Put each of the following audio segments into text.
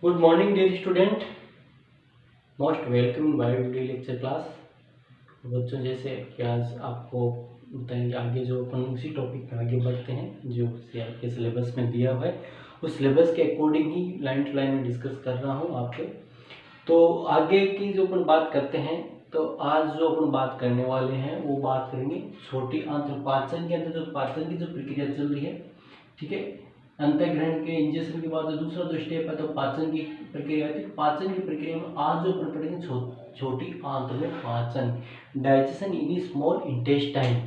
Good morning dear student, most welcome in biology lecture class. बच्चों, जैसे कि आज आपको बताएंगे आगे जो अपन उसी टॉपिक में आगे बढ़ते हैं जो आपके सिलेबस में दिया हुआ है। उस सिलेबस के अकॉर्डिंग ही लाइन टू लाइन में डिस्कस कर रहा हूँ आपके। तो आगे की जो अपन बात करते हैं, तो आज जो अपन बात करने वाले हैं वो बात करेंगे छोटी आंत्र पाचन के अंदर जो पाचन की जो प्रक्रिया चल रही है। ठीक है, अंतःग्रहण के इंजेक्शन के बाद जो दूसरा जो स्टेप है तो पाचन की प्रक्रिया है। पाचन की प्रक्रिया में आज जो अपन पढ़ेंगे छोटी आंत्र में पाचन, digestion in small intestine.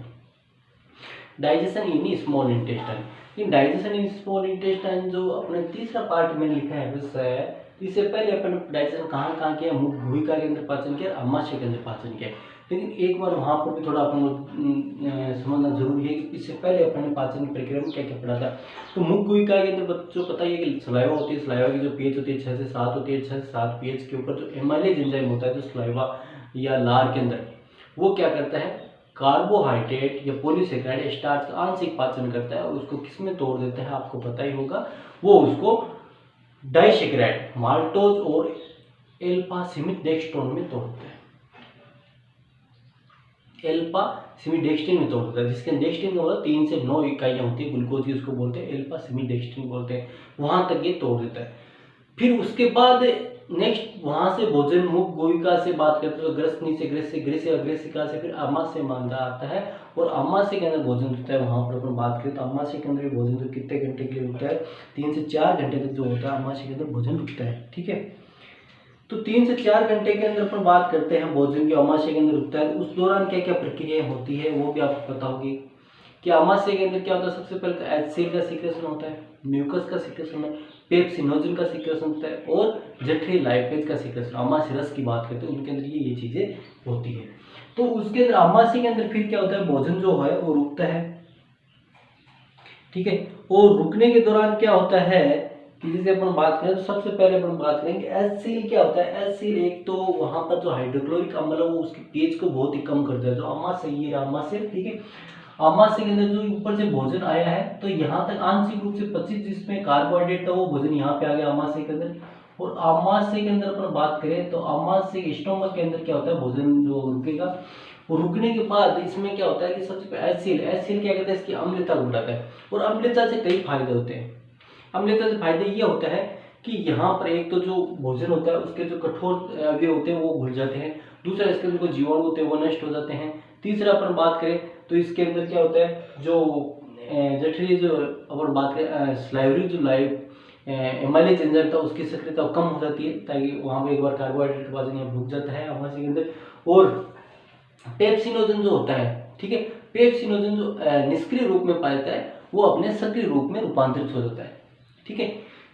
Digestion in small intestine, ये डाइजेशन इन स्मॉल इंटेस्टाइन जो अपने तीसरा पार्ट में लिखा है विषय है। इससे पहले अपन डाइजेशन कहाँ कहाँ किया, मुख भूमिका के अंदर पाचन किया, अमाशय के अंदर पाचन किया। लेकिन एक बार वहाँ पर भी थोड़ा अपन को समझना जरूरी है कि इससे पहले अपन ने पाचन की प्रक्रिया में क्या क्या पढ़ा था। तो मुख भूमिका के अंदर बच्चों पता ही है कि सलाइवा होती है। सलाइवा की जो पीएच होती है 6 से 7 होती है। 6 से 7 पीएच के ऊपर जो एमाइलेज एंजाइम होता है जो सलाइवा या लार के अंदर, वो क्या करता है, कार्बोहाइड्रेट या पॉलीसेकेराइड स्टार्च का आंशिक पाचन करता है और उसको किस में तोड़ देता है आपको पता ही होगा, वो उसको डाइसेकेराइड माल्टोज और एल्फा सिमिडेक्स्ट्रोन में तोड़ता है। एल्फा सिमिडेक्स्ट्रिन में तोड़ता है, जिसके डेक्स्ट्रिन का मतलब 3 से 9 इकाइयां होती है ग्लूकोज की, उसको बोलते हैं एल्फा सिमिडेक्स्ट्रिन बोलते हैं। वहां तक ये तोड़ देता है। फिर उसके बाद नेक्स्ट वहां से भोजन मुख गोविका से बात करते हैं तो ग्रसनी से ग्रस्य अग्रेसिका से फिर अमाशय मांदा आता है और अमाशय के अंदर भोजन रुकता है। वहां पर अपन बात करें तो अमाशय के अंदर भोजन तो कितने घंटे के लिए रुकता है, 3 से 4 घंटे तक जो होता है अमाशय के अंदर भोजन रुकता है। ठीक है, तो 3 से 4 घंटे के अंदर अपन बात करते हैं भोजन की, अमाशय के अंदर रुकता है। उस दौरान क्या क्या प्रक्रियाएं होती है वो भी आपको पता होगी कि अमाशय के अंदर क्या होता है। सबसे पहले तो HCl का सीक्रेशन होता है, म्यूकस का सीक्रेशन है, पेप्सिनोजन का सीक्रेशन होता है और जठरी लाइपेज का सीक्रेशन। अमाशय रस की बात करते हैं उनके अंदर ये चीजें होती है। तो उसके अंदर अमाशय के अंदर फिर क्या होता है, भोजन जो है वो रुकता है। ठीक है, और रुकने के दौरान क्या होता है कि जैसे अपन बात करें तो सबसे पहले अपन बात करेंगे HCl क्या होता है। HCl एक तो वहां पर जो हाइड्रोक्लोरिक अम्ल है वो उसके pH को बहुत ही कम कर देता है, जो अमाशय ये अमाशय। ठीक है, अमाशय के अंदर जो ऊपर से भोजन आया है तो यहाँ तक आंशिक रूप से 25 जिसमें कार्बोहाइड्रेट था वो भोजन यहाँ पे आ गया अमाशय के अंदर। और अमाशय के अंदर अपन बात करें तो अमाशय स्टोमक के अंदर क्या होता है, भोजन जो रुकेगा वो रुकने के बाद इसमें क्या होता है कि सबसे पहले HCl क्या कहता है, इसकी अम्लता घटाता है। और अम्लता से कई फायदे होते हैं। अम्लता से फायदे ये होता है कि यहाँ पर एक तो जो भोजन होता है उसके जो कठोर अवयव होते हैं वो घुल जाते हैं। दूसरा, इसके जो जीवाणु होते हैं वो नष्ट हो जाते हैं। तीसरा, अपन बात करें तो इसके अंदर क्या होता है, जो जठरी जो अपन बात करें स्लाइवरी जो लाइव एमाइलेज एंजाइम था उसकी सक्रियता कम हो जाती है, ताकि वहाँ पे एक बार कार्बोहाइड्रेट का वजन यहाँ रुक जाता है अमाशय के अंदर। और पेप्सिनोजन जो होता है, ठीक है, पेप्सिनोजन जो निष्क्रिय रूप में पाया जाता है वो अपने सक्रिय रूप में रूपांतरित हो जाता है। ठीक है,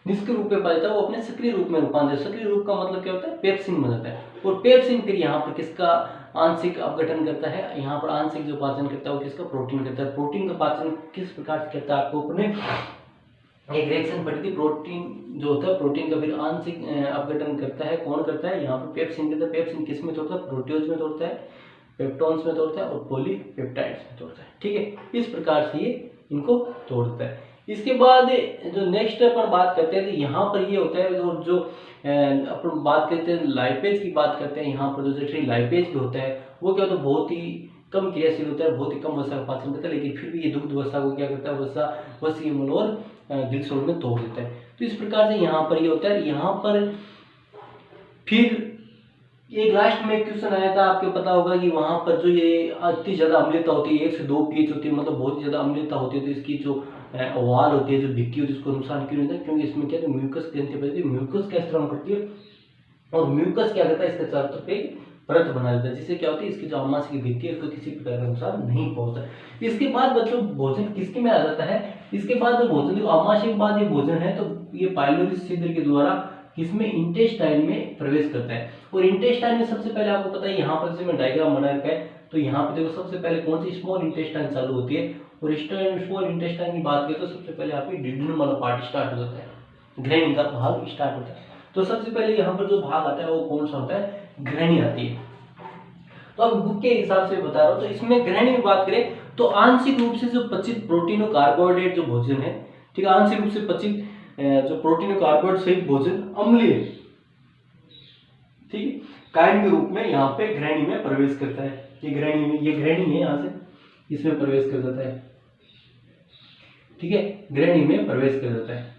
निष्क्रिय रूप में पाया जाता है वो अपने सक्रिय रूप में रूपांतरित, सक्रिय रूप का मतलब क्या होता है, पेप्सिन बन जाता है। और पेप्सिन फिर यहाँ पर किसका आंशिक अपघटन करता है, यहाँ पर आंशिक जो पाचन करता है वो किसका, प्रोटीन करता है। प्रोटीन का पाचन किस प्रकार से करता है आपको अपने एक रिएक्शन पड़ी थी, प्रोटीन जो होता है प्रोटीन का फिर आंशिक अपघटन करता है। कौन करता है, यहाँ पर पेप्सिन करता है। पेप्सिन किस में तोड़ता है, प्रोटीज में तोड़ता है, पेप्टोन्स में तोड़ता है और पॉलीपेप्टाइड्स में तोड़ता है। ठीक है, इस प्रकार से ये इनको तोड़ता है। इसके बाद जो नेक्स्ट अपन बात करते हैं तो यहाँ पर ये होता है जो अपन बात करते हैं लाइपेज की बात करते हैं। यहाँ पर जो जठरी लाइपेज भी होता है वो क्या होता है, बहुत ही कम क्रियाशील होता है, बहुत ही कम वसा का पाचन करता है, लेकिन फिर भी ये दुग्ध वसा को क्या करता है, वसा वसीय अम्ल और ग्लिसरॉल में तोड़ देता है। तो इस प्रकार से यहाँ पर ये होता है। यहाँ पर फिर एक लास्ट में क्वेश्चन आया था, आपको पता होगा कि वहां पर जो ये इतनी ज्यादा अम्लता होती है, 1 से 2 पीएच होती है, मतलब बहुत ज्यादा अम्लता होती है, तो इसकी जो वाल होती है, जो भित्ति होती है, उसको नुकसान क्यों होता है, क्योंकि इसमें क्या है, म्यूकस ग्रंथि बनती है। म्यूकस का स्त्राव करती है और म्यूकस क्या करता है, इसके चारों तरफ एक परत बना देता है, जिससे क्या होती है, इसकी जो अमाशय की भित्ति है उसको किसी प्रकार का नुकसान नहीं पहुंचता। इसके बाद बच्चों भोजन किसके में आ जाता है, इसके बाद जो भोजन जो अमाशय के बाद ये भोजन है तो ये पाइलोरी छिद्र के द्वारा किसमें, इंटेस्टाइन में प्रवेश करता है। और इंटेस्टाइन में सबसे पहले आपको पता है, यहाँ पर जैसे मैं डायग्राम बना रखा है तो यहाँ पे देखो सबसे पहले कौन सी स्मॉल इंटेस्टाइन चालू होती है। और स्मॉल इंटेस्टाइन की बात करें तो सबसे पहले आपकी डिड्यूनम वाला पार्ट स्टार्ट हो जाता है, ग्रहणी का भाग स्टार्ट होता है। तो सबसे पहले यहाँ पर जो भाग आता है वो कौन सा होता है, ग्रहणी आती है। तो अब बुक के हिसाब से बता रहा हूँ, तो इसमें ग्रहणी में बात करें तो आंशिक रूप से जो 25 प्रोटीन और कार्बोहाइड्रेट जो भोजन है, ठीक है, आंशिक रूप से 25 जो प्रोटीन और कार्बोहाइड्रेट सहित भोजन अम्लीय, ठीक है, कायम के रूप में यहाँ पे घृणी में प्रवेश करता है। ये घृणी है, यहाँ से इसमें प्रवेश कर जाता है, ठीक है, घृणी में प्रवेश कर जाता है।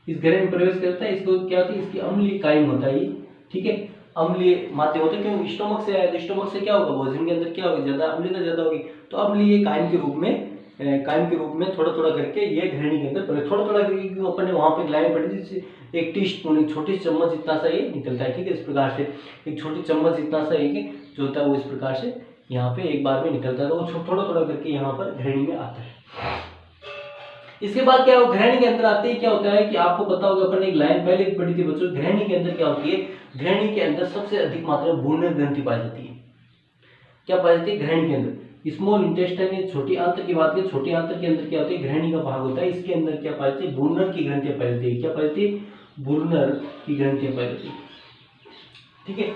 इस घृणी में प्रवेश करता है, इसको क्या होती है, इसकी अम्लीय कायम होता है, ठीक है, अम्लीय माध्यम होता है। क्योंकि स्टोमक से आया तो स्टोमक से क्या होगा, भोजन के अंदर क्या होगी, ज्यादा अम्लीयता ज्यादा होगी, तो अम्लीय कायम के रूप में थोड़ा थोड़ा करके ये घृणी के अंदर थोड़ा थोड़ा करके, क्यों अपन ने वहां पे लाइन पड़ी थी, एक टीस्पून, एक छोटी चम्मच जितना सा ये निकलता है, ठीक है, इस प्रकार से एक छोटी चम्मच जितना सा एक जो होता है वो इस प्रकार से यहाँ पे एक बार में निकलता है, तो वो थोड़ा थोड़ा करके यहाँ पर घृणी में आता है। इसके बाद क्या हो, घृणी के अंदर आते ही क्या होता है कि आपको पता होगा, अपन एक लाइन पहले भी पढ़ी थी बच्चों, घृणी के अंदर क्या होती है, घृणी के अंदर सबसे अधिक मात्रा में बूनर ग्रंथि पाई जाती है। क्या पाई जाती है घृणी के अंदर, स्मॉल इंटेस्टाइन, छोटी आंत्र की बात करें, छोटी आंत्र के अंदर क्या होती है, घृणी का भाग होता है, इसके अंदर क्या पाई जाती है, बूनर की ग्रंथियां पाई जाती है। क्या पाई जाती है, बूनर की ग्रंथियां पाई जाती है, ठीक है,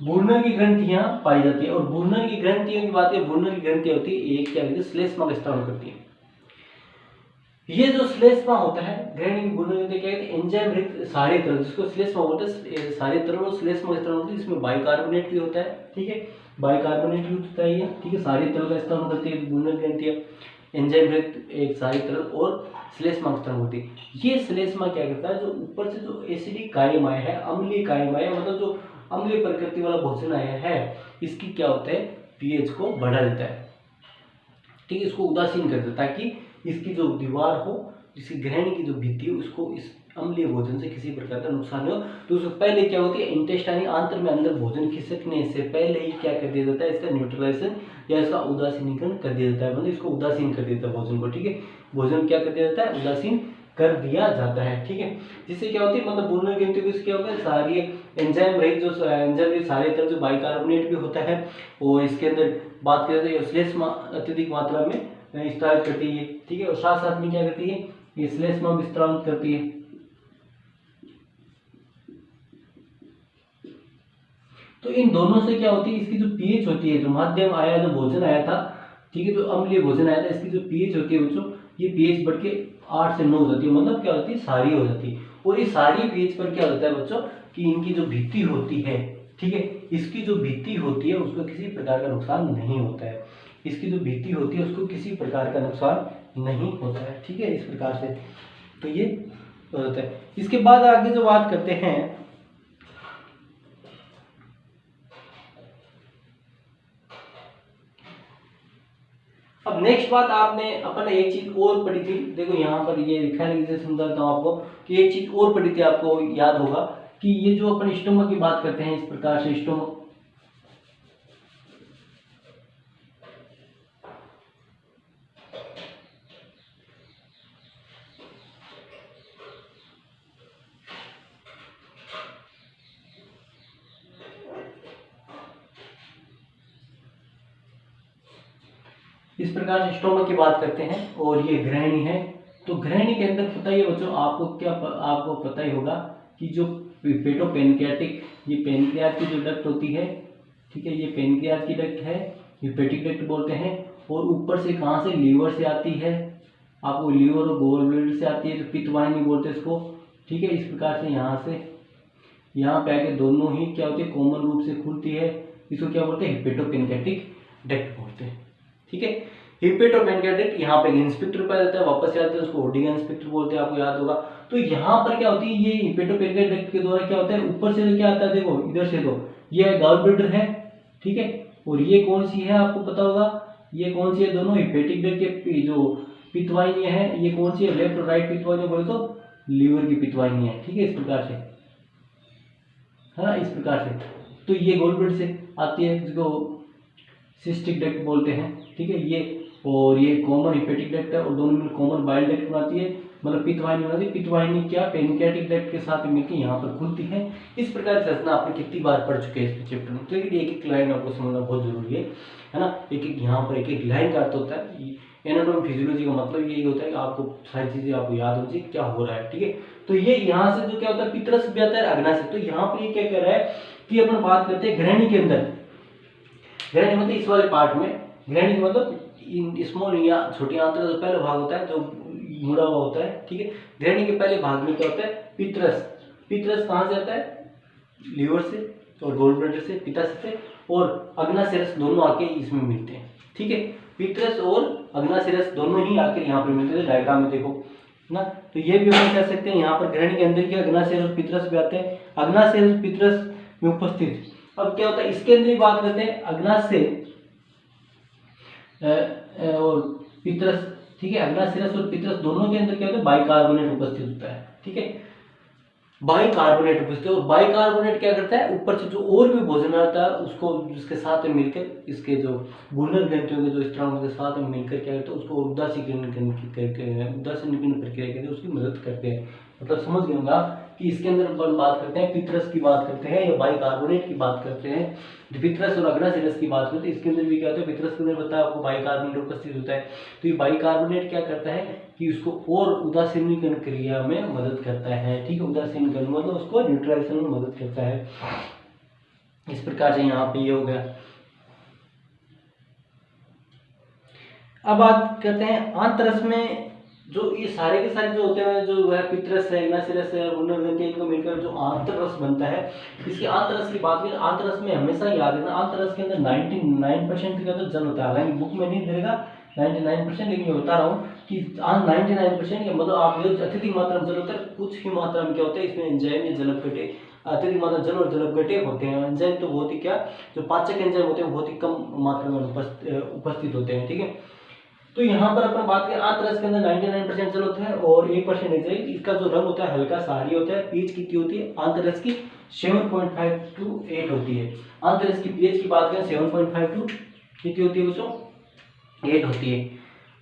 बूनर की ग्रंथियां पाई जाती है। और बूनर की ग्रंथियों की बात करें, बूनर की ग्रंथियां होती है, एक क्या कहते हैं, श्लेष्मा का स्त्राव करती है। ये जो श्लेष्मा होता है, घृणी की बूनर क्या कहते हैं, एंजाइम रहित सारे तरल, जिसको श्लेष्मा बोलते हैं, सारे तरल और श्लेष्मा का स्त्राव होती है, इसमें बाइकार्बोनेट भी होता है, ठीक है, बाइकार्बोनेट भी होता है ये, ठीक है, सारे तरल का स्त्राव करती है बूनर ग्रंथियां, एंजाइम रहित एक सारे तरल और श्लेष्मा का स्त्राव होती है। ये श्लेष्मा क्या करता है, जो ऊपर से जो एसिडिक कायम आया है, अम्लीय कायम आया, मतलब जो अम्लीय प्रकृति वाला भोजन आया है, इसकी क्या होता है, पीएच को बढ़ा देता है, ठीक है, इसको उदासीन कर देता है, ताकि इसकी जो दीवार हो, इसकी घृणी की जो भित्ति हो, उसको इस अम्लीय भोजन से किसी प्रकार का नुकसान हो, तो उससे पहले क्या होती है, इंटेस्टाइन आंत्र में अंदर भोजन खिसकने से पहले ही क्या कर दिया जाता है, इसका न्यूट्रलाइजेशन या इसका उदासीनीकरण कर दिया जाता है, मतलब इसको उदासीन कर देता है भोजन को, ठीक है, भोजन क्या कर दिया जाता है, उदासीन कर दिया जाता है, ठीक है, जिससे क्या होती है, मतलब बूनर ग्रंथि को क्या होता है, सारी एंजाइम रहित जो एंजाइम रहित सारे तरह जो बाइकार्बोनेट भी होता है, और इसके अंदर बात करें तो श्लेष्मा अत्यधिक मात्रा में स्त्रावित करती है, ठीक है, और साथ साथ में क्या करती है, ये श्लेष्मा भी स्त्रावित करती है। तो इन दोनों से क्या होती है, इसकी जो पीएच होती है, जो माध्यम आया, जो भोजन आया था, ठीक है, जो अम्लीय भोजन आया था, इसकी जो पीएच होती है बच्चों, ये पीएच बढ़ के 8 से 9 हो जाती है, मतलब क्या होती है, सारी हो जाती है। और ये सारी पीएच पर क्या होता है बच्चों, कि इनकी जो भित्ति होती है, ठीक है, इसकी जो भित्ति होती है उसको किसी प्रकार का नुकसान नहीं होता है, इसकी जो भित्ति होती है उसको किसी प्रकार का नुकसान नहीं होता है, ठीक है, इस प्रकार से तो ये होता है। इसके बाद आगे जो बात करते हैं, अब नेक्स्ट बात, आपने अपन एक चीज और पढ़ी थी, देखो यहाँ पर ये लिखा है, जैसे समझाता हूँ आपको कि एक चीज और पढ़ी थी, आपको याद होगा कि ये जो अपन स्टोमक की बात करते हैं, इस प्रकार से स्टोमक, इस प्रकार से स्टोमक की बात करते हैं, और ये घृणी है। तो घृणी के अंदर पता ही है बच्चों, आपको पता ही होगा कि जो पेटो पेनक्रियाटिक, ये पेनक्रियास की जो डक्ट होती है, ठीक है, ये पेनक्रियास की डक्ट है, ये हेपेटिक डक्ट बोलते हैं, और ऊपर से कहाँ से, लीवर से आती है, आपको लीवर और गॉल ब्लैडर से आती है, जो पित्तवाहिनी बोलते हैं इसको, ठीक है, इस प्रकार से यहाँ से यहाँ पे आके दोनों ही क्या होती है, कॉमन रूप से खुलती है, इसको क्या बोलते हैं, हेपेटो पेनक्रियाटिक डक्ट बोलते हैं, ठीक है। हेपेटो पेनक्रियाटिक यहाँ पे इंस्पेक्टर पाया जाता है, वापस आते हैं उसको ओडिगा इंस्पेक्टर बोलते हैं, आपको याद होगा। तो यहाँ पर क्या होती है, ये हेपेटो पेनक्रियाटिक के द्वारा क्या होता है, ऊपर से क्या आता है, देखो इधर से, तो ये गॉल ब्लैडर है, ठीक है, और ये कौन सी है आपको पता होगा, ये कौन सी है, दोनों हेपेटिक डक्ट के जो पित्तवाहिनी है, ये कौन सी है, लेफ्ट और राइट पित्तवाहिनी बोले तो लीवर की पित्तवाहिनी है, ठीक है, इस प्रकार से है ना, इस प्रकार से। तो ये गॉल ब्लैडर से आती है, जिसको सिस्टिक डक्ट बोलते हैं, ठीक है, ये और ये कॉमन हेपेटिक डक्ट है, और दोनों में कॉमन बाइल डक्ट बनाती है, मतलब पित्तवाहिनी बनाती है। पित्तवाहिनी क्या पेनक्रियाटिक डक्ट के साथ मिलकर यहाँ पर खुलती है। इस प्रकार से रचना आपने कितनी बार पढ़ चुके हैं इस चैप्टर में, तो एक एक लाइन आपको समझना बहुत जरूरी है ना, एक एक यहाँ पर एक एक लाइन का अर्थ होता है। एनाटॉमी फिजियोलॉजी का मतलब यही होता है कि आपको सारी चीजें आपको याद होनी चाहिए क्या हो रहा है, ठीक है। तो ये यहाँ से जो क्या होता है, पितरस भी आता है, अग्नाशय। तो यहाँ पर ये क्या कह रहा है कि अपन बात करते हैं घृणी के अंदर, घृणी मतलब इस वाले पार्ट में, घृणी मतलब स्मॉल या छोटी आंत्र का जो पहला भाग होता है, जो मुड़ा हुआ होता है, ठीक है। ग्रहणी के पहले भाग में क्या होता है, पित्रस। पित्रस कहाँ से आता है, लीवर से और गोल ब्लैडर से, पित्ताशय से, और अग्नाशयरस दोनों आके इसमें मिलते हैं, ठीक है। पित्रस और अग्नाशयरस दोनों ही आकर यहाँ पर मिलते हैं, डायग्राम में देखो ना। तो ये भी हम कह सकते हैं यहाँ पर ग्रहणी के अंदर क्या अग्नाशय और पित्रस भी आते हैं, अग्नाशय और पित्रस में उपस्थित। अब क्या होता है, इसके अंदर बात करते हैं अग्नाशय और पित्रस, ठीक है। अग्नाशयरस और पित्रस दोनों के अंदर क्या होता है, बाइकार्बोनेट उपस्थित होता है, ठीक है। बाइकार्बोनेट उपस्थित, और बाइकार्बोनेट क्या करता है, ऊपर से जो और भी भोजन आता है उसको जिसके साथ में मिलकर इसके जो गुलर ग्रंथियों के जो स्त्राव के साथ में मिलकर क्या करते हैं, उसको उदासीकरण उदासीकरण प्रक्रिया करके उसकी मदद करते हैं। मतलब समझ गए होंगे आप कि इसके अंदर अपन बात करते हैं पित्रस की बात करते हैं या बाइकार्बोनेट की बात करते हैं, जो पित्रस और अग्नाशयरस की बात करते हैं। इसके अंदर भी क्या होता है, पित्रस के अंदर बताया आपको बाइकार्बोनेट उपस्थित होता है। तो ये बाइकार्बोनेट क्या करता है कि उसको और उदासीनीकरण क्रिया में मदद करता है, ठीक है। उदासीनीकरण मतलब उसको न्यूट्रलाइजेशन में मदद करता है। इस प्रकार से यहाँ पे ये हो गया। अब बात करते हैं आंतरस में, जो ये सारे के सारे जो होते हैं, जो वह पित्रस है, अग्नाशयरस है, गुलर ग्रंथि, इनको मिलकर जो आंतरस बनता है। इसके आंतरस की बात करें, आंतरस में हमेशा याद रखना, आंतरस के अंदर 99% का तो जल होता है, बुक में नहीं देगा 99%, लेकिन मैं बता रहा हूँ कि 99% मतलब आप जो अत्यधिक मात्रा में जल होता है, कुछ ही मात्रा में क्या होता है, इसमें एंजाइम या जलपघटे, अत्यधिक मात्रा जल और जलपघटे होते हैं। एंजाइम तो बहुत ही क्या, जो पाचक एंजाइम होते हैं बहुत ही कम मात्रा में उपस्थित होते हैं, ठीक है। तो यहाँ पर अपन बात करें, आंतरस के अंदर 99% जल होता है और 1% एंजाइम। इसका जो रंग होता है हल्का सारी होता है। पीएच कितनी होती है आंतरस की, 7.5 to 8 होती है। आंतरस की पीएच की बात करें 7.5 to कितनी होती है बच्चों, 8 होती है।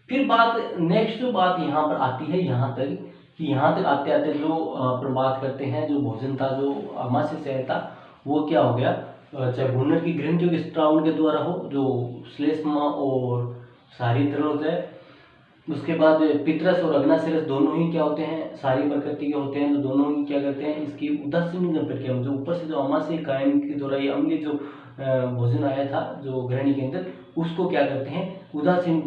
फिर बात नेक्स्ट जो बात यहाँ पर आती है, यहाँ तक कि यहाँ तक आते आते जो अपन बात करते हैं, जो भोजन था, जो आमाशय से था, वो क्या हो गया, चाहे भ्रूण की ग्रंथियों के स्त्राव के द्वारा हो, जो श्लेष्मा और सारी तरल होता है। उसके बाद पित्रस और अग्नाशयरस दोनों ही क्या होते हैं, सारी प्रकृति के होते हैं। तो दोनों ही क्या करते हैं, इसकी उदासीन प्रक्रिया में जो ऊपर से जो आमाशय कायम के द्वारा ये अम्लीय जो भोजन आया था जो ग्रहणी के अंदर, उसको क्या करते हैं, उदासीन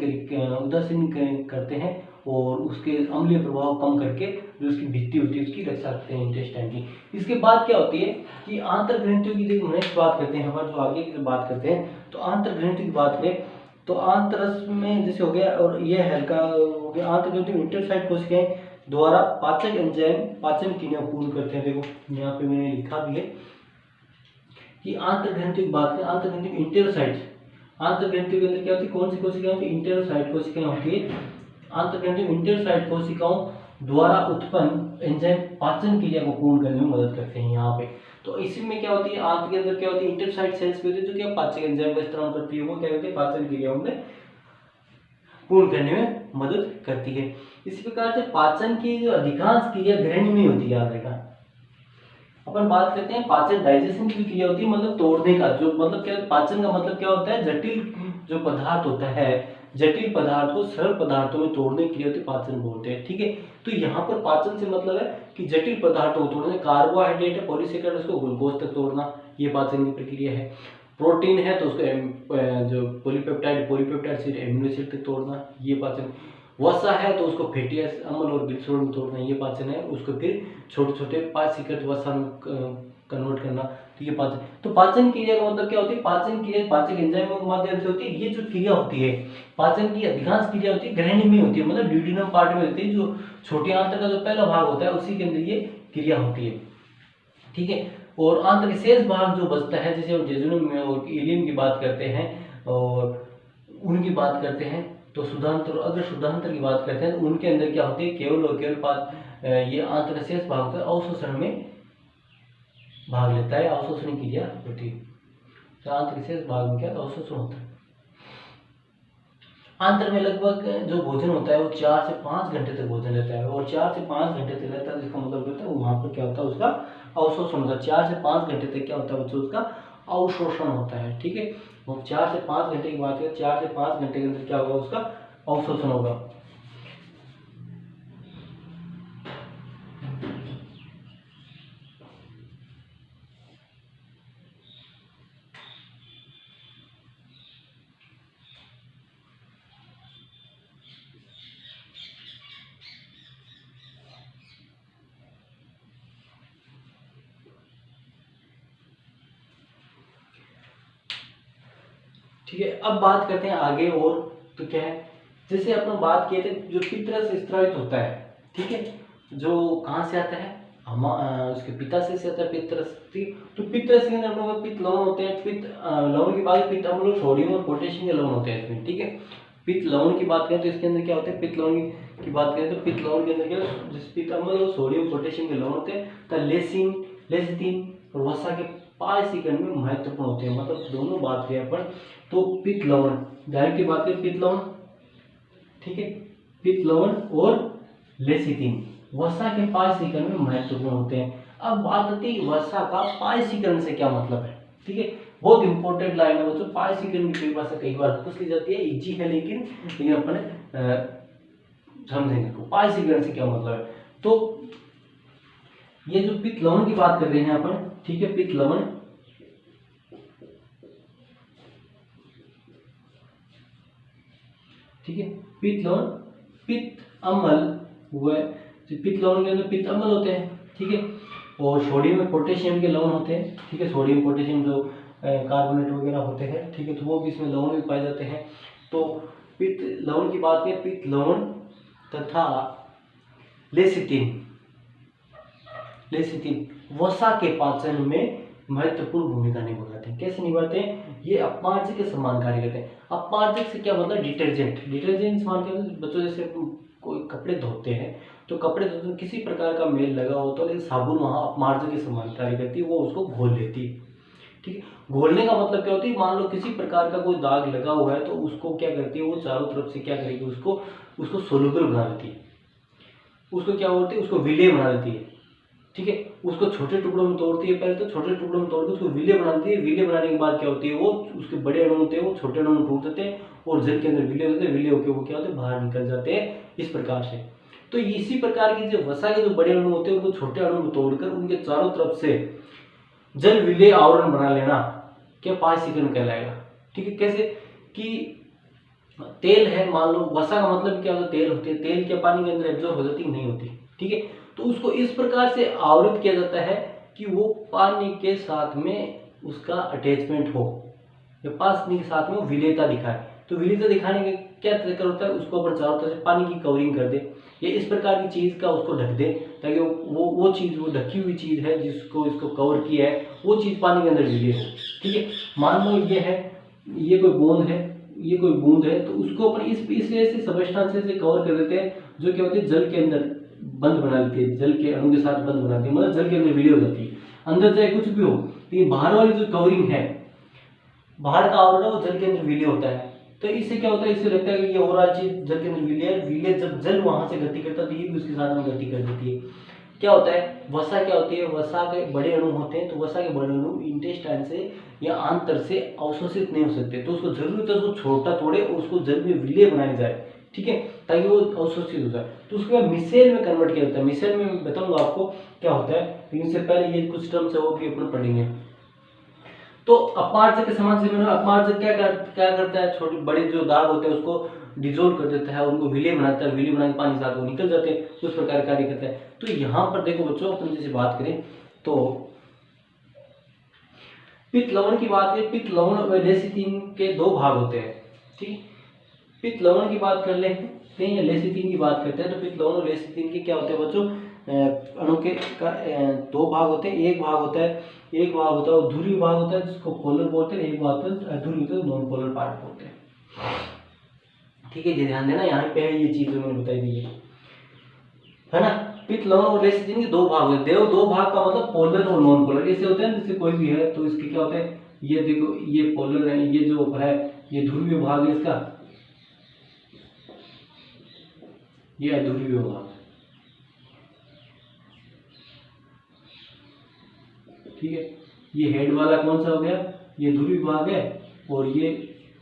करते हैं और उसके अम्लीय प्रभाव कम करके जो उसकी भित्ति होती है उसकी रक्षा करते हैं इंटेस्टाइन की। इसके बाद क्या होती है कि आंतर ग्रंथियों की जब नेक्स्ट बात करते हैं, हमारे जो आगे की बात करते हैं, तो आंतर ग्रंथियों की बात करें तो आंतरस में जैसे हो गया, और ये हल्का हो गया। आंतरग्रंथि इंटरसाइड कोशिकाएं द्वारा पाचक एंजाइम पाचन क्रिया पूर्ण करते हैं। देखो यहाँ पे मैंने लिखा भी है कि आंतरग्रंथि की बात करें, आंतरग्रंथि इंटेरोसाइट, आंतरग्रंथियों के अंदर क्या होती है, कौन सी कोशिकाएं होती है, इंटेरोसाइट कोशिकाएं होती है। आंतरग्रंथि इंटेरोसाइट कोशिकाओं द्वारा उत्पन्न एंजाइम पाचन क्रिया को पूर्ण करने में मदद करते हैं यहाँ पे। तो इसी में क्या होती है, आंत के अंदर क्या होती है, इंटरसाइट सेल्स भी होती है जो क्या पाचक एंजाइम का स्त्राव करती है, वो क्या होती है, पाचन क्रियाओं में पूर्ण करने में मदद करती है। इसी प्रकार से पाचन की जो अधिकांश क्रिया ग्रहणी में होती है, याद रखना। अपन बात करते हैं पाचन डाइजेशन की क्रिया होती है, मतलब तोड़ने का, जो मतलब क्या, पाचन का मतलब क्या होता है, जटिल जो पदार्थ होता है, जटिल पदार्थ को सरल पदार्थों में तोड़ने की क्रिया होती है, पाचन बोलते हैं, ठीक है। तो यहाँ पर पाचन से मतलब है कि जटिल पदार्थों को तोड़ना, कार्बोहाइड्रेट है, पॉलीसेकेराइड, उसको ग्लूकोज तक तोड़ना, ये पाचन की प्रक्रिया है। प्रोटीन है तो उसको जो पॉलीपेप्टाइड से एमिनो एसिड तक तोड़ना, ये पाचन। वसा है तो उसको फैटी अम्ल और ग्लिसरॉल में तोड़ना, ये पाचन है। उसको फिर छोटे छोटे 5 सिकट वसा में कन्वर्ट करना, तो ये पाचन। तो पाचन क्रिया का मतलब क्या होती है, पाचन क्रिया पाचक एंजाइम के माध्यम से होती है। ये जो क्रिया होती है पाचन की अधिकांश क्रिया होती है ग्रहणी में होती है, मतलब ड्यूडेनम पार्ट में होती है, जो छोटी आंत का जो पहला भाग होता है उसी के अंदर ये क्रिया होती है, ठीक है। और आंत के शेष भाग जो बचता है, जैसे हम जेजुनम में और इलियम की बात करते हैं और उनकी बात करते हैं, तो शुद्धांतर, अगर शुद्धांतर की बात करते हैं तो उनके अंदर क्या होती है, केवल और केवल ये आंत के शेष भाग का अवशोषण में भाग लेता है, अवशोषण क्रिया होती है। तो आंत के शेष भाग में क्या अवशोषण होता है। आंतर में लगभग जो भोजन होता है वो 4 से 5 घंटे तक भोजन लेता है, और 4 से 5 घंटे तक रहता है, जिसका मतलब होता है वहां पर क्या होता है, उसका अवशोषण होता है। 4 से 5 घंटे तक क्या होता है बच्चों, उसका अवशोषण होता है, ठीक है। और 4 से 5 घंटे की बात करें, 4 से 5 घंटे के अंदर क्या होगा, उसका अवशोषण होगा। ठीक है, अब बात करते हैं आगे और, तो क्या है, जैसे अपन बात किए थे जो पितरस स्रावित होता है, ठीक है, जो कहाँ से आता है, उसके पिता से आता है पितरस, ठीक। तो पितरस के अंदर अपने पास पित्त लवण होते हैं, पित्त लवण के बाद पित्त अम्ल और सोडियम और पोटेशियम के लवण होते हैं इसमें, ठीक है। पित्त लवण की बात करें तो इसके अंदर क्या होते हैं, पित्त लवण की बात करें तो पित्त लवण के अंदर क्या है, जैसे पित्त अम्ल और सोडियम पोटेशियम के लवण होते हैं, तो लेसिन, लेसिथिन और वसा के पारसीकरण में महत्वपूर्ण होते हैं, मतलब दोनों बात करें अपन तो पित्त लवण, जाहिर की बात करें पित्त लवण, ठीक है, पित्त लवण और लेसिथिन वसा के पारसीकरण में महत्वपूर्ण होते हैं। अब बात आती है वसा का पारसीकरण से क्या मतलब है, ठीक है, बहुत इंपॉर्टेंट लाइन है बच्चों, पारसीकरण की परिभाषा कई बार पूछ ली जाती है, इजी है लेकिन अपन समझेंगे तो पारसीकरण से क्या मतलब है। तो ये जो पित्त लवण की बात कर रहे हैं अपन, ठीक है, पित्त लवण, ठीक है, पित्त लवण, पित्त अम्ल हुआ, पित्त लवण के अंदर पित्त अम्ल होते हैं, ठीक है, और सोडियम और पोटेशियम के लवण होते हैं, ठीक है, सोडियम पोटेशियम जो कार्बोनेट वगैरह होते हैं, ठीक है, तो वो भी इसमें लवण भी पाए जाते हैं। तो पित्त लवण की बात करें, पित्त लवण तथा लेसिथिन, लेसिथिन वसा के पाचन में महत्वपूर्ण भूमिका निभाते हैं। कैसे निभाते हैं, ये अपमार्जक के समान कार्य करते हैं। अपमार्जक से क्या मतलब, डिटर्जेंट, डिटर्जेंट समान क्या होता है बच्चों, जैसे कोई कपड़े धोते हैं तो कपड़े धोते हैं किसी प्रकार का मेल लगा हो तो लेकिन साबुन वहाँ अपमार्जक के समान कार्य करती है, वो उसको घोल लेती है, ठीक है। घोलने का मतलब क्या होती है, मान लो किसी प्रकार का कोई दाग लगा हुआ है तो उसको क्या करती है, वो चारों तरफ से क्या करेगी, उसको उसको सोलुबल बना देती है, उसको क्या होती है, उसको विलेय बना देती है, ठीक है, उसको छोटे टुकड़ों में तोड़ती है, पहले तो छोटे टुकड़ों में तोड़ के उसको विलेय बनाती है, विलेय बनाने के बाद क्या होती है, वो उसके बड़े अणु होते हैं वो छोटे अणु में टूट जाते हैं और जल के अंदर विलेय होते हैं, विलेय होकर वो क्या होते हैं, बाहर निकल जाते हैं, इस प्रकार से। तो इसी प्रकार की जो वसा के जो बड़े अणु होते हैं उनको छोटे अणु में तोड़कर उनके चारों तरफ से जल विलेय आवरण बना लेना क्या पारसीकरण कहलाएगा, ठीक है। कैसे कि तेल है, मान लो वसा का मतलब क्या होता है, तेल होती है, तेल क्या पानी के अंदर एब्जॉर्ब हो जाती है, नहीं होती, ठीक है। तो उसको इस प्रकार से आवृत किया जाता है कि वो पानी के साथ में उसका अटैचमेंट हो, या पानी के साथ में वो विलेयता दिखाए। तो विलेयता दिखाने का क्या तरीका होता है, उसको अपन चारों तरफ से पानी की कवरिंग कर दे, या इस प्रकार की चीज का उसको ढक दे, ताकि वो चीज, वो ढकी हुई चीज है जिसको इसको कवर किया है, वो चीज पानी के अंदर विलेय हो, ठीक है। मान लो ये है, ये कोई बूंद है, ये कोई बूंद है, तो उसको अपन इस ऐसे सबस्टेंस से कवर कर देते हैं जो क्या होती है, जल के अंदर बंद बना लेती है, जल के अणु के साथ बंद बनाती है, मतलब जल के अंदर विलीन हो जाती है, अंदर चाहे कुछ भी हो, लेकिन बाहर वाली जो कवरिंग है, बाहर का आवरण है वो जल के अंदर विलीन होता है। तो इससे क्या होता है, इससे लगता है कि ये ओवरऑल चीज जल के अंदर विलीन है, विलीन जब जल वहां से गति करता है तो ये भी उसके साथ में गति कर देती है। क्या होता है, वसा क्या होती है, वसा के बड़े अणु होते हैं, तो वसा के बड़े अणु इंटेस्टाइन से या आंतर से अवशोषित नहीं हो सकते, तो उसको जरूरत है उसको छोटा तोड़े और उसको जल में विलीन बनाया जाए, ठीक है, ताकि वो अवशोषित हो जाए। तो उसके बाद मिसेल में कन्वर्ट किया जाता है। मिसेल में मैं बताऊंगा आपको क्या होता है, लेकिन इससे पहले ये कुछ टर्म्स है वो भी अपन पढ़ेंगे। तो अपमार्जक के समान से मैंने, अपमार्जक क्या करता है, छोटी बड़ी जो दाग होते हैं उसको डिजोल्व कर देता है, उनको विलीय बनाता है, विलीय बनाने के पानी साथ वो निकल जाते हैं, उस प्रकार कार्य करता है। तो यहाँ पर देखो बच्चों, अपन जैसे बात करें तो पित्त लवण की बात करें, पित्त लवण व लेसिथिन के दो भाग होते हैं, ठीक। पित्त लवण की बात कर लेते हैं या लेसिथिन की बात करते हैं, तो पित्त लवण और लेसिथिन के क्या होते हैं बच्चों, अणु के का दो भाग होते हैं। एक भाग होता है ध्रुवीय भाग होता है जिसको पोलर बोलते हैं, एक भाग होता है अध्रुवीय, तो नॉन पोलर पार्ट बोलते हैं, ठीक है। ये ध्यान देना, यहाँ पे ये चीज मैंने बताई दी है ना। पित्त लवण और लेसिथिन के दो भाग होते हैं, दो भाग का मतलब पोलर और नॉन पोलर ऐसे होते हैं, जैसे कोई भी है तो इसके क्या होते हैं, ये देखो ये पोलर है, ये जो है ये ध्रुवीय भाग है इसका, ये अध्रुवीय भाग, ठीक है। ये हेड वाला कौन सा हो गया, ये ध्रुवीय भाग है और ये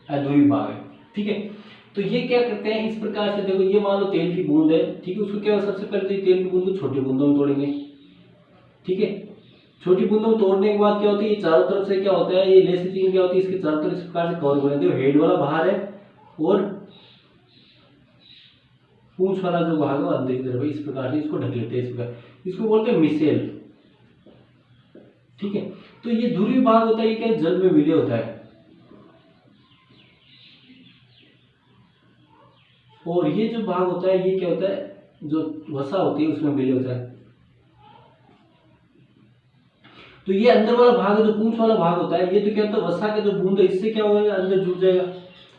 अध्रुवीय भाग है, ठीक है। तो ये क्या करते हैं इस प्रकार से, देखो ये मान लो तेल की बूंद है, ठीक है, उसको क्या सबसे पहले तो तेल की बूंद को छोटी बूंदों में तोड़ेंगे, ठीक है। छोटी बूंदों में तोड़ने के बाद क्या होती है, ये चारों तरफ से क्या होता है, ये लेसिथिन क्या होती है, इसके चारों तरफ इस प्रकार से कवर कर देते हैं, हेड वाला बाहर है और पूंछ वाला जो भाग है अंदर की तरफ है, इस प्रकार से इसको ढक लेते हैं, इस प्रकार इसको बोलते हैं मिसेल, ठीक है। तो ये ध्रुवीय भाग होता है, ये क्या जल में विलीय होता है, और ये जो भाग होता है ये क्या होता है, जो वसा होती है उसमें विलय होता है। तो ये अंदर वाला भाग है, जो पूंछ वाला भाग होता है, ये तो क्या होता है, वसा का जो बूंद है इससे क्या होगा, अंदर जुड़ जाएगा,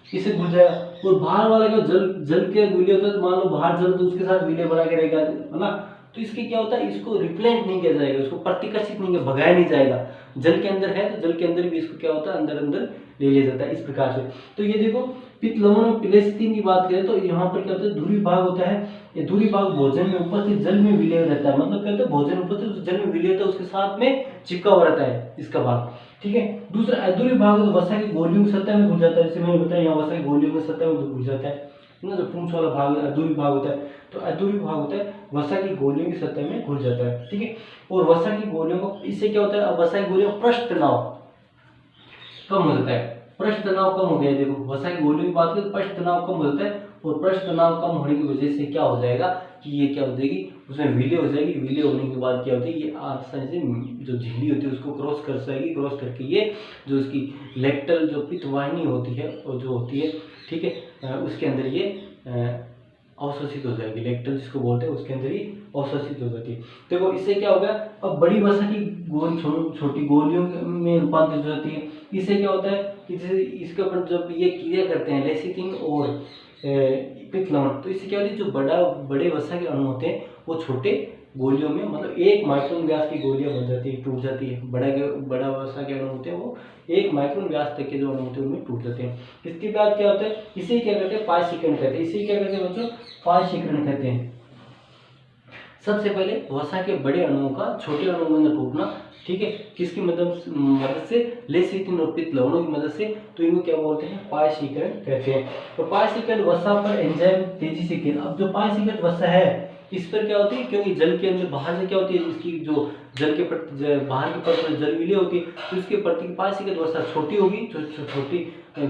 इससे घुल जाएगा। और बाहर वाला क्या, जल जल के विलय होता है, तो मान लो बाहर जल तो उसके साथ विलय बना के रहेगा, है ना। तो इसके क्या होता है, इसको रिप्लेंट नहीं किया जाएगा, इसको प्रतिकर्षित नहीं किया, भगाया नहीं जाएगा। जल के अंदर है तो जल के अंदर भी इसको क्या होता है, अंदर अंदर ले लिया जाता है इस प्रकार से। तो ये देखो पित्त लवण और लेसिथिन की बात करें तो यहाँ पर क्या होता है, धुरी भाग होता है। ये धुरी भाग भोजन में उपस्थित जल में विलय रहता है, मतलब क्या होता है, भोजन उपस्थित उस जल में विलय होता है, उसके साथ में चिपका हुआ रहता है इसका भाग, ठीक है। दूसरा अधूरी भाग तो वसा की गोलियों की सतह में घुल जाता है, जैसे मैंने बताया यहाँ वसा की गोलियों की सतह में घुल जाता है ना। जो पूंछ वाला भाग अधूरी भाग होता है, तो अधूरी भाग होता है वसा की गोलियों की सतह में घुल जाता है, ठीक है। और वसा की गोलियों को, इससे क्या होता है, वसा की गोलियों का पृष्ठ तनाव कम हो जाता है, पृष्ठ तनाव कम हो गया है। देखो वसा की गोलियों की बात करें तो पृष्ठ तनाव कम हो जाता है, और पृष्ठ तनाव कम होने की वजह से क्या हो जाएगा कि ये क्या हो जाएगी, उसमें विलय हो जाएगी। विलय होने के बाद क्या होती है, ये आसानी से जो झिल्ली होती है उसको क्रॉस कर जाएगी, क्रॉस करके ये जो उसकी लेक्टल जो पित्त वाहिनी होती है और जो होती है, ठीक है, उसके अंदर ये अवशोषित हो जाएगी। लेक्टल जिसको बोलते हैं उसके अंदर ही अवशोषित हो जाती है। देखो इससे क्या होगा, अब बड़ी वसा की गोली छोटी गोलियों में रूपांतरित हो जाती है। इससे क्या होता है कि जैसे इसके ऊपर जब ये क्रिया करते हैं लेसिथिन और पित्त लवण, तो इससे क्या होती है, जो बड़े वसा के अणु होते हैं वो छोटे गोलियों में, मतलब 1 माइक्रोन व्यास की गोलियां बन जाती है, टूट जाती है। बड़ा वसा के अणु होते हैं वो 1 माइक्रोन व्यास तक के जो अणु होते हैं उनमें टूट जाते हैं। इसके बाद क्या होता है, इसे क्या कहते हैं, पायसीकरण कहते हैं। इसे क्या कहते हैं बच्चों, पायसीकरण कहते हैं। सबसे पहले वसा के बड़े अणुओं का छोटे अणुओं में टूटना, ठीक है, किसकी मदद से, लेसिथिन और पित्त लवणों की मदद से, तो इनको क्या बोलते हैं, पायसीकरण कहते हैं। तो पायसीकरण वसा पर एंजाइम तेजी से क्रिया, अब जो पायसीकृत वसा है इस पर क्या होती है, क्योंकि जल के अंदर बाहर से क्या होती है, इसकी जो जल के बाहर के परत पर जल विलय होती है, तो इसके प्रति पायसीकृत वसा छोटी होगी, जो छोटी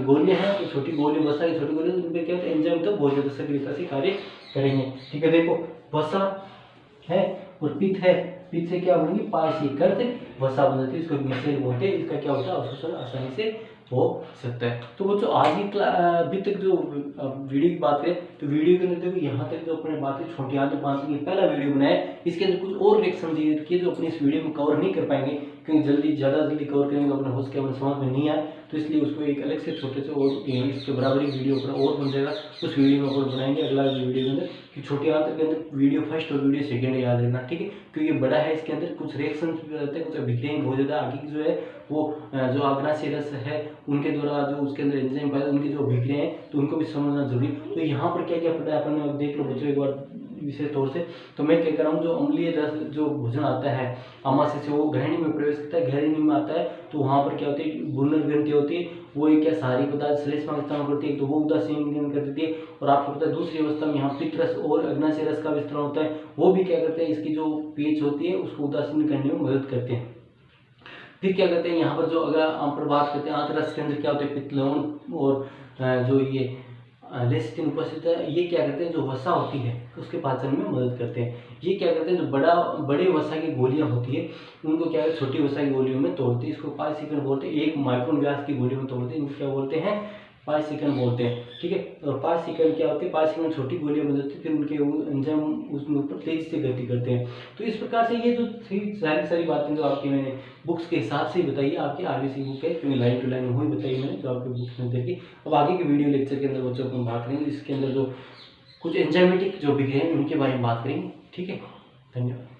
गोलियां हैं, तो छोटी गोली वसा की छोटी गोलियां, उन पर क्या होता है, एंजाइम तो बहुत ज्यादा सक्रियता से कार्य करेंगे, ठीक है। देखो वसा है और पित्त है, पित्त से क्या बनेगी, पायसीकृत वसा बन जाती है, इसको मिश्रण बोलते हैं। इसका क्या होता है, अवशोषण आसानी से हो सकता है। तो बच्चों आज की अभी तक जो वीडियो की बात करें तो वीडियो के अंदर देखो यहाँ तक जो अपने बातें छोटी आते 5 की पहला वीडियो बनाया, इसके अंदर कुछ और रिएक्शन दिए रखिए जो अपने इस वीडियो में कवर नहीं कर पाएंगे, क्योंकि ज़्यादा जल्दी कवर करेंगे तो अपने हो सके अपने समझ में नहीं आए, तो इसलिए उसको एक अलग से छोटे से और इसके बराबर एक वीडियो अपना और बन जाएगा, उस वीडियो में और बनाएंगे अगला वीडियो के अंदर, कि छोटे आंतर के अंदर वीडियो फर्स्ट और वीडियो सेकंड याद रखना, ठीक है। क्योंकि ये बड़ा है, इसके अंदर कुछ रिएक्शन भी रहते हैं, कुछ अभिक्रियाएं बहुत ज़्यादा आगे की जो है वो जो आग्नाशय रस है उनके द्वारा जो उसके अंदर एंजाइम पाए उनकी जो अभिक्रियाएं हैं तो उनको भी समझना जरूरी। तो यहाँ पर क्या क्या पता है अपन देख लो बच्चों एक बार विशेष तौर से। तो मैं क्या कर रहा हूँ, जो अम्लीय रस जो भोजन आता है आमाशय से वो ग्रहणी में प्रवेश करता है, ग्रहणी में आता है तो वहाँ पर क्या होती है, बुनर ग्रंथि होती है, वो एक क्या सारी पदार्थ श्लेष्मा अवस्था में करती है, तो वो उदासीन कर देती है। और आपको पता है दूसरी अवस्था में यहाँ पित्त रस और अग्नाशय रस का विस्तरण होता है, वो भी क्या करते हैं, इसकी जो पीएच होती है उसको उदासीन करने में मदद करते हैं। फिर क्या करते हैं यहाँ पर, जो अगर आप बात करते हैं आंतररस के अंदर क्या होते हैं, पित्त लवण और जो ये लेसिथिन उपस्थित है, ये क्या करते हैं, जो वसा होती है उसके पाचन में मदद करते हैं। ये क्या करते हैं, जो बड़े वसा की गोलियां होती है उनको क्या है, छोटी वसा की गोलियों में तोड़ते हैं, इसको पायसीकरण बोलते हैं। 1 माइक्रोन व्यास की गोलियों में तोड़ते हैं, इनको क्या बोलते हैं, पायसीकरण बोलते हैं, ठीक है। और पायसीकरण क्या होती है, पायसीकरण छोटी गोलियां बन जाती है, फिर उनके एंजाइम उसमें ऊपर तेजी से गति करते हैं। तो इस प्रकार से ये जो सारी बातें जो आपकी मैंने बुक्स के हिसाब से ही बताइए, आपकी आरबीसी बुक है, क्योंकि लाइन टू लाइन वही बताइए मैंने जो आपकी बुक्स में देखी। अब आगे के वीडियो लेक्चर के अंदर बच्चों को बात करेंगे, इसके अंदर जो कुछ एंजाइमेटिक जो विक्रिया हैं उनके बारे में बात करेंगे, ठीक है। धन्यवाद।